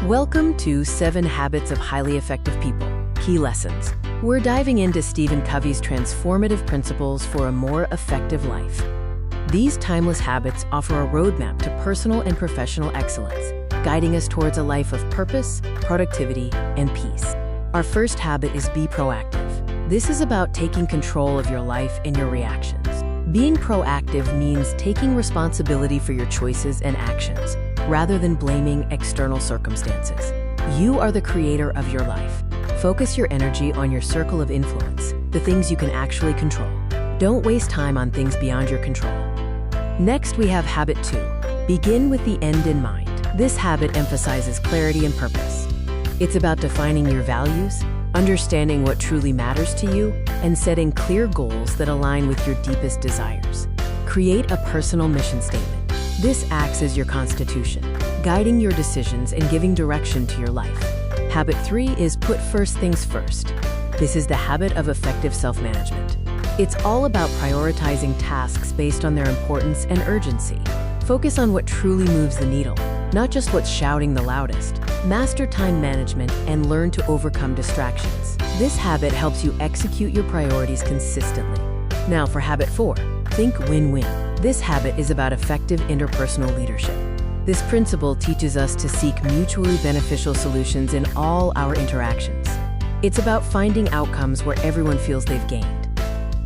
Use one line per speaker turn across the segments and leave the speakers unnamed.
Welcome to 7 Habits of Highly Effective People, Key Lessons. We're diving into Stephen Covey's transformative principles for a more effective life. These timeless habits offer a roadmap to personal and professional excellence, guiding us towards a life of purpose, productivity, and peace. Our first habit is be proactive. This is about taking control of your life and your reactions. Being proactive means taking responsibility for your choices and actions, rather than blaming external circumstances. You are the creator of your life. Focus your energy on your circle of influence, the things you can actually control. Don't waste time on things beyond your control. Next, we have habit 2. Begin with the end in mind. This habit emphasizes clarity and purpose. It's about defining your values, understanding what truly matters to you, and setting clear goals that align with your deepest desires. Create a personal mission statement. This acts as your constitution, guiding your decisions and giving direction to your life. Habit 3 is put first things first. This is the habit of effective self-management. It's all about prioritizing tasks based on their importance and urgency. Focus on what truly moves the needle, not just what's shouting the loudest. Master time management and learn to overcome distractions. This habit helps you execute your priorities consistently. Now for habit 4, think win-win. This habit is about effective interpersonal leadership. This principle teaches us to seek mutually beneficial solutions in all our interactions. It's about finding outcomes where everyone feels they've gained.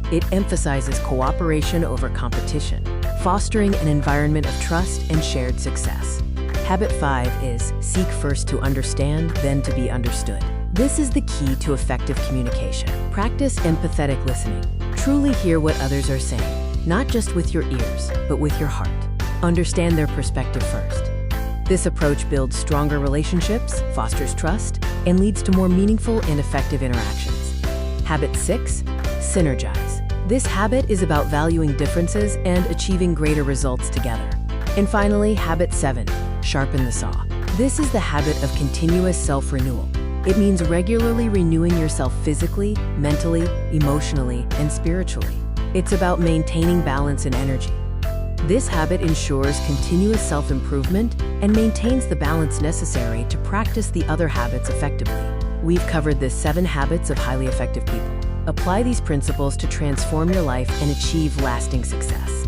It emphasizes cooperation over competition, fostering an environment of trust and shared success. Habit 5 is seek first to understand, then to be understood. This is the key to effective communication. Practice empathetic listening. Truly hear what others are saying, not just with your ears, but with your heart. Understand their perspective first. This approach builds stronger relationships, fosters trust, and leads to more meaningful and effective interactions. Habit 6, synergize. This habit is about valuing differences and achieving greater results together. And finally, habit 7, sharpen the saw. This is the habit of continuous self-renewal. It means regularly renewing yourself physically, mentally, emotionally, and spiritually. It's about maintaining balance and energy. This habit ensures continuous self-improvement and maintains the balance necessary to practice the other habits effectively. We've covered the 7 habits of highly effective people. Apply these principles to transform your life and achieve lasting success.